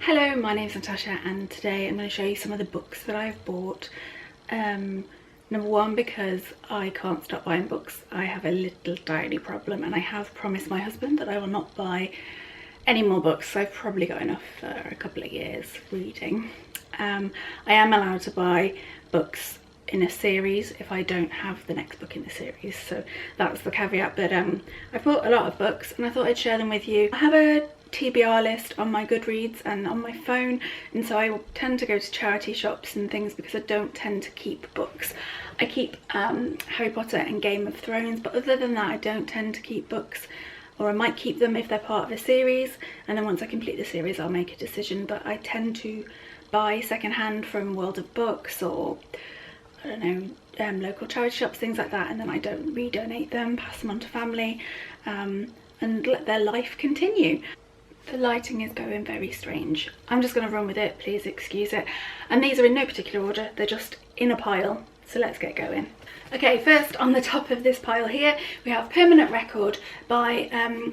Hello, my name's Natasha and today I'm going to show you some of the books that I've bought. Number one, because I can't stop buying books. I have a little tiny problem and I have promised my husband that I will not buy any more books. So I've probably got enough for a couple of years reading. I am allowed to buy books in a series if I don't have the next book in the series, so that's the caveat. But I've bought a lot of books and I thought I'd share them with you. I have a TBR list on my Goodreads and on my phone, and so I tend to go to charity shops and things because I don't tend to keep books. I keep Harry Potter and Game of Thrones, but other than that I don't tend to keep books, or I might keep them if they're part of a series, and then once I complete the series I'll make a decision. But I tend to buy secondhand from World of Books or I don't know, local charity shops, things like that, and then I don't redonate them, pass them on to family, and let their life continue. The lighting is going very strange. I'm just going to run with it, please excuse it. And these are in no particular order, they're just in a pile, so let's get going. Okay, first on the top of this pile here we have Permanent Record by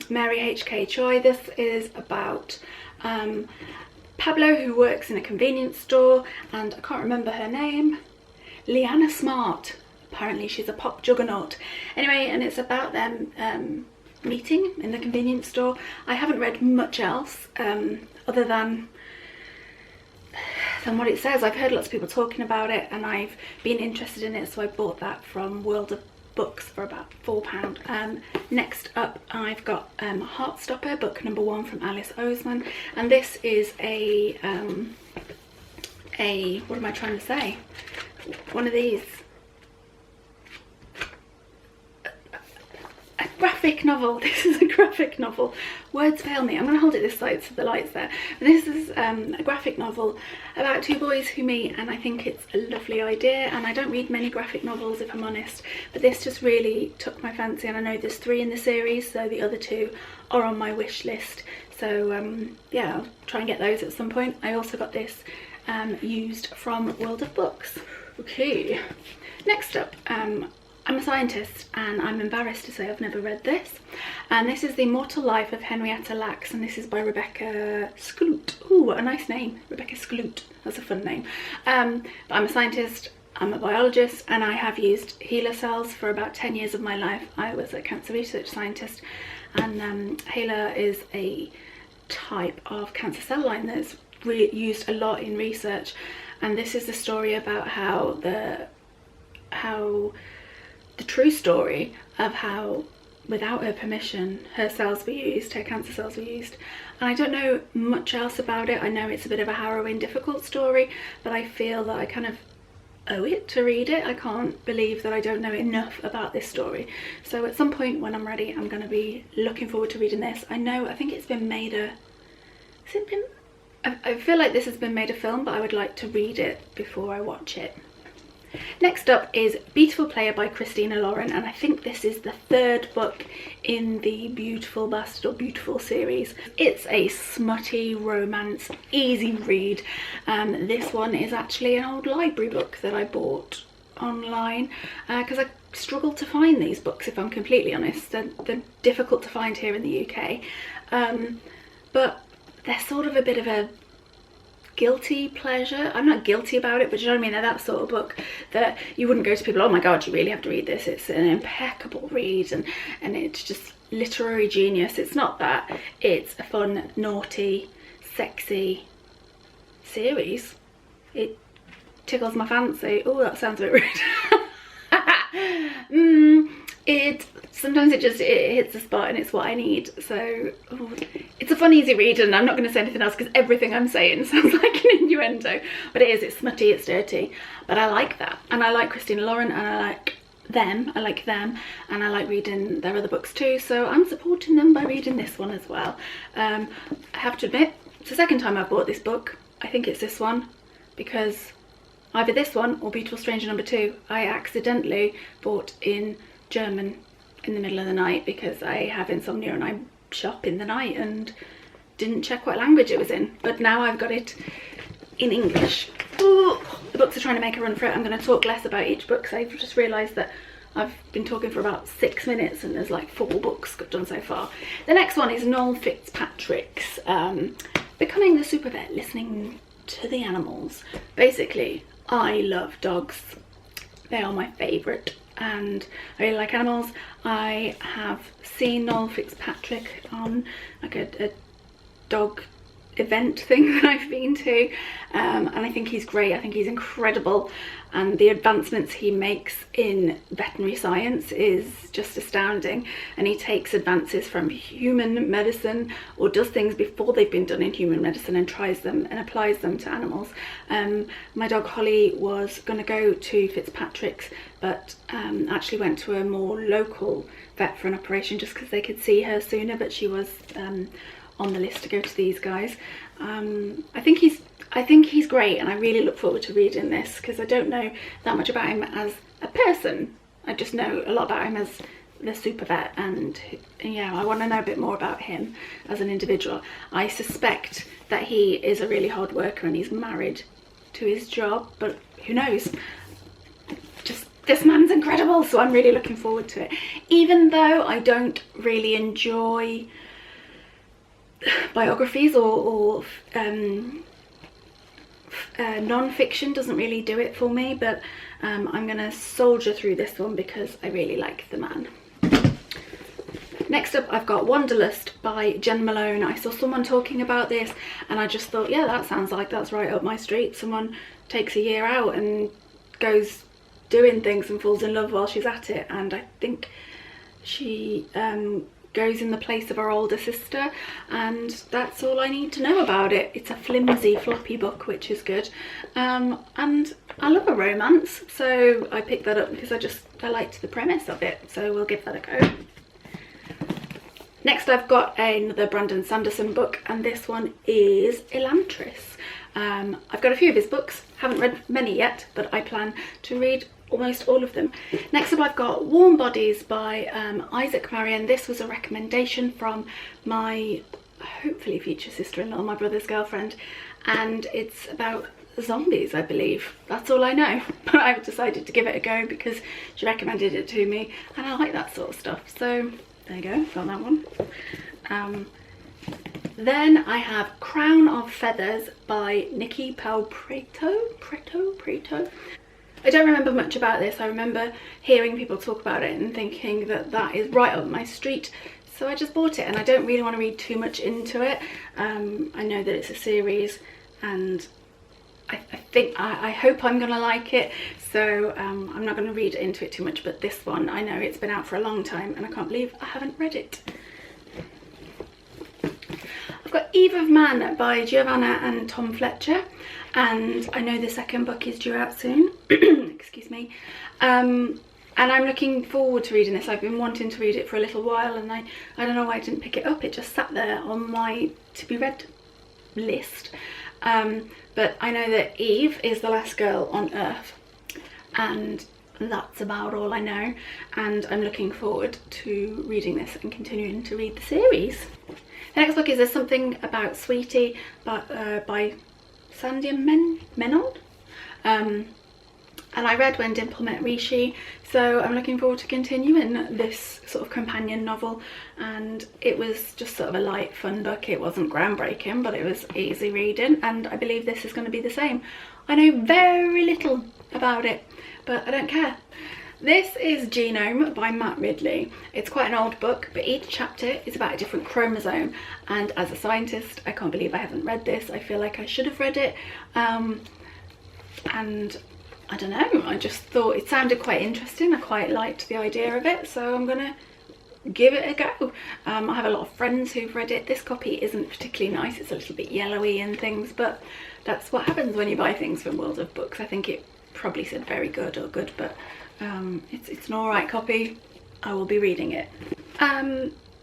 Mary H.K. Choi. This is about Pablo, who works in a convenience store, and I can't remember her name. Leanna Smart, apparently she's a pop juggernaut. Anyway, and it's about them meeting in the convenience store. I haven't read much else other than what it says. I've heard lots of people talking about it and I've been interested in it, so I bought that from World of Books for about £4. Next up I've got Heartstopper, book number 1 from Alice Oseman, and this is a what am I trying to say? One of these, a graphic novel. This is a graphic novel. Words fail me. I'm going to hold it this side so the light's there. But this is a graphic novel about two boys who meet, and I think it's a lovely idea. And I don't read many graphic novels if I'm honest, but this just really took my fancy, and I know there's 3 in the series, so the other 2 are on my wish list. So yeah, I'll try and get those at some point. I also got this used from World of Books. Okay, next up, I'm a scientist and I'm embarrassed to say I've never read this, and this is The Immortal Life of Henrietta Lacks, and this is by Rebecca Skloot. Ooh, what a nice name, Rebecca Skloot, that's a fun name. But I'm a scientist, I'm a biologist, and I have used HeLa cells for about 10 years of my life. I was a cancer research scientist, and HeLa is a type of cancer cell line that's really used a lot in research. And this is the story about how the true story of how, without her permission, her cells were used, her cancer cells were used. And I don't know much else about it. I know it's a bit of a harrowing, difficult story, but I feel that I kind of owe it to read it. I can't believe that I don't know enough about this story. So at some point when I'm ready, I'm going to be looking forward to reading this. I think it's been made I feel like this has been made a film, but I would like to read it before I watch it. Next up is Beetle Player by Christina Lauren, and I think this is the 3rd book in the Beautiful Bastard or Beautiful series. It's a smutty romance, easy read. This one is actually an old library book that I bought online because I struggled to find these books, if I'm completely honest. They're difficult to find here in the UK, but they're sort of a bit of a guilty pleasure. I'm not guilty about it, but you know what I mean? They're that sort of book that you wouldn't go to people, oh my god, you really have to read this. It's an impeccable read and it's just literary genius. It's not that. It's a fun, naughty, sexy series. It tickles my fancy. Oh, that sounds a bit rude. Sometimes it hits the spot and it's what I need. So it's a fun, easy read, and I'm not going to say anything else because everything I'm saying sounds like an innuendo. But it is, it's smutty, it's dirty, but I like that. And I like Christina Lauren, and I like them, and I like reading their other books too, so I'm supporting them by reading this one as well. I have to admit, it's the 2nd time I've bought this book. I think it's this one, because either this one or Beautiful Stranger number 2 I accidentally bought in German in the middle of the night because I have insomnia and I shop in the night and didn't check what language it was in. But now I've got it in English. Ooh, the books are trying to make a run for it. I'm going to talk less about each book because I've just realised that I've been talking for about 6 minutes and there's like 4 books done so far. The next one is Noel Fitzpatricks, Becoming the super vet, listening to the animals. Basically, I love dogs. They are my favourite, and I really like animals. I have seen Noel Fitzpatrick on like a dog event thing that I've been to, and I think he's great. I think he's incredible, and the advancements he makes in veterinary science is just astounding. And he takes advances from human medicine, or does things before they've been done in human medicine, and tries them and applies them to animals. My dog Holly was going to go to Fitzpatrick's, but actually went to a more local vet for an operation just because they could see her sooner, but she was on the list to go to these guys. I think he's great, and I really look forward to reading this because I don't know that much about him as a person. I just know a lot about him as the super vet, and yeah, I want to know a bit more about him as an individual. I suspect that he is a really hard worker and he's married to his job, but who knows? Just, this man's incredible, so I'm really looking forward to it. Even though I don't really enjoy biographies or non-fiction, doesn't really do it for me, but I'm gonna soldier through this one because I really like the man. Next up, I've got Wonderlist by Jen Malone. I saw someone talking about this and I just thought, yeah, that sounds like that's right up my street. Someone takes a year out and goes doing things and falls in love while she's at it, and I think she goes in the place of her older sister, and that's all I need to know about it. It's a flimsy floppy book, which is good, and I love a romance, so I picked that up because I liked the premise of it, so we'll give that a go. Next, I've got another Brandon Sanderson book, and this one is Elantris. I've got a few of his books, haven't read many yet, but I plan to read almost all of them. Next up, I've got Warm Bodies by Isaac Marion. This was a recommendation from my hopefully future sister-in-law, my brother's girlfriend, and it's about zombies, I believe. That's all I know, but I've decided to give it a go because she recommended it to me and I like that sort of stuff, so there you go, got that one. Then I have Crown of Feathers by Nikki Palpreto. I don't remember much about this. I remember hearing people talk about it and thinking that that is right up my street, so I just bought it, and I don't really want to read too much into it. I know that it's a series, and I hope I'm gonna like it, so I'm not gonna read into it too much, but this one, I know it's been out for a long time and I can't believe I haven't read it. I've got Eve of Man by Giovanna and Tom Fletcher, and I know the second book is due out soon. Excuse me. And I'm looking forward to reading this. I've been wanting to read it for a little while, and I don't know why I didn't pick it up. It just sat there on my to be read list. But I know that Eve is the last girl on Earth, and that's about all I know, and I'm looking forward to reading this and continuing to read the series. The next book is There's Something About Sweetie by Sandia Menold, and I read When Dimple Met Rishi, so I'm looking forward to continuing this sort of companion novel, and it was just sort of a light fun book. It wasn't groundbreaking, but it was easy reading, and I believe this is going to be the same. I know very little about it, but I don't care. This is Genome by Matt Ridley. It's quite an old book, but each chapter is about a different chromosome, and as a scientist I can't believe I haven't read this. I feel like I should have read it, and I don't know, I just thought it sounded quite interesting. I quite liked the idea of it, so I'm gonna give it a go. I have a lot of friends who've read it. This copy isn't particularly nice, it's a little bit yellowy and things, but that's what happens when you buy things from World of Books. I think it probably said very good or good, but it's an alright copy. I will be reading it.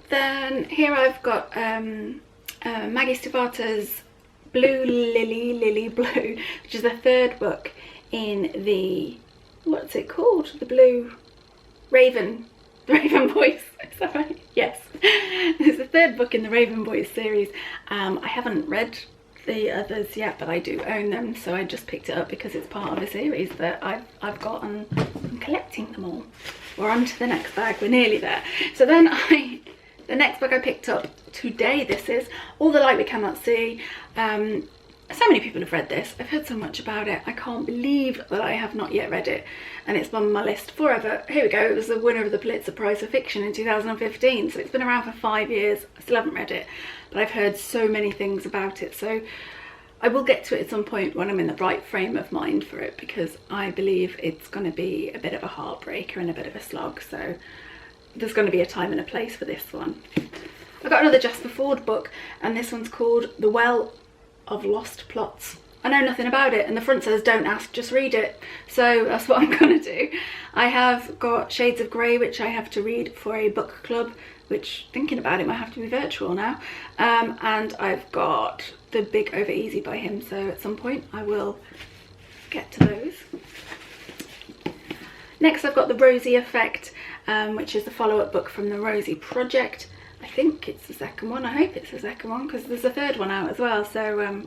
Then here I've got Maggie Stivata's Blue Lily Blue, which is the third book in the, what's it called? The Blue Raven, the Raven Boys, is that right? Yes. It's the third book in the Raven Boys series. I haven't read the others yet, but I do own them, so I just picked it up because it's part of a series that I've got, and I'm collecting them all. We're on to the next bag, we're nearly there. So then I The next book I picked up today, this is All the Light We Cannot See. So many people have read this. I've heard so much about it. I can't believe that I have not yet read it, and it's on my list forever. Here we go. It was the winner of the Pulitzer Prize for Fiction in 2015, so it's been around for 5 years. I still haven't read it, but I've heard so many things about it, so I will get to it at some point when I'm in the right frame of mind for it, because I believe it's going to be a bit of a heartbreaker and a bit of a slog, so there's going to be a time and a place for this one. I got another Jasper Fforde book, and this one's called The Well of Lost Plots. I know nothing about it, and the front says don't ask, just read it, so that's what I'm gonna do. I have got Shades of Grey, which I have to read for a book club, which, thinking about it, might have to be virtual now, and I've got The Big Over Easy by him, so at some point I will get to those. Next I've got The Rosie Effect, which is the follow-up book from the Rosie Project. I think it's the second one. I hope it's the second one, because there's a third one out as well. So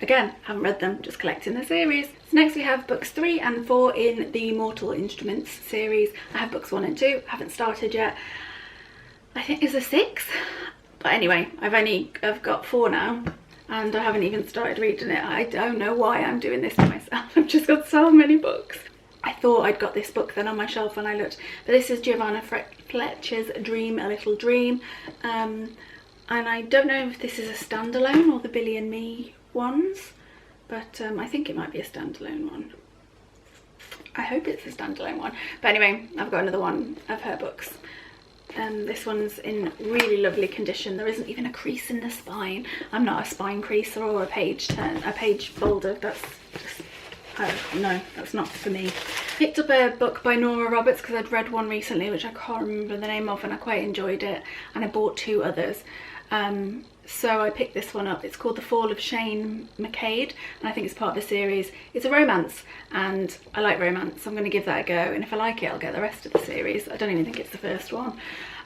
again, haven't read them, just collecting the series. So next we have books 3 and 4 in the Mortal Instruments series. I have books 1 and 2, haven't started yet. I think it's a 6, but anyway, I've got 4 now, and I haven't even started reading it. I don't know why I'm doing this to myself. I've just got so many books. I thought I'd got this book then on my shelf when I looked, but this is Giovanna Fletcher's Dream a Little Dream, and I don't know if this is a standalone or the Billy and Me ones, but I think it might be a standalone one. I hope it's a standalone one, but anyway, I've got another one of her books. This one's in really lovely condition. There isn't even a crease in the spine. I'm not a spine creaser or a page folder. That's just, no, that's not for me. Picked up a book by Nora Roberts because I'd read one recently which I can't remember the name of, and I quite enjoyed it, and I bought 2 others. So I picked this one up. It's called The Fall of Shane McCade, and I think it's part of the series. It's a romance, and I like romance, so I'm going to give that a go, and if I like it I'll get the rest of the series. I don't even think it's the first one.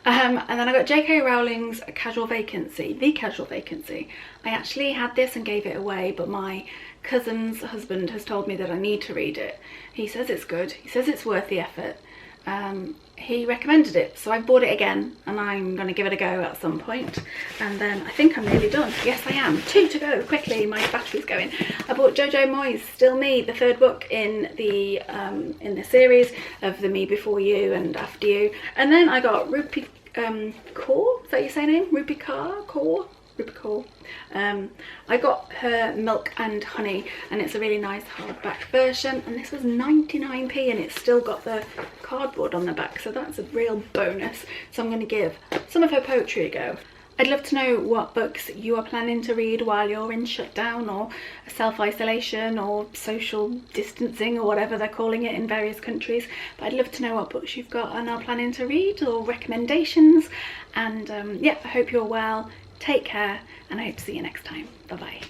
And then I got J.K. Rowling's Casual Vacancy, The Casual Vacancy. I actually had this and gave it away, but my cousin's husband has told me that I need to read it. He says it's good, he says it's worth the effort. He recommended it, so I bought it again, and I'm going to give it a go at some point, and then I think I'm nearly done. Yes, I am. 2 to go, quickly, my battery's going. I bought Jojo Moyes, Still Me, the 3rd book in the series of the Me Before You and After You, and then I got Rupi Kaur, is that you say name? Rupi Kaur? I got her Milk and Honey, and it's a really nice hardback version, and this was 99p, and it's still got the cardboard on the back, so that's a real bonus. So I'm going to give some of her poetry a go. I'd love to know what books you are planning to read while you're in shutdown or self-isolation or social distancing or whatever they're calling it in various countries. But I'd love to know what books you've got and are planning to read, or recommendations. And yeah, I hope you're well. Take care, and I hope to see you next time. Bye bye.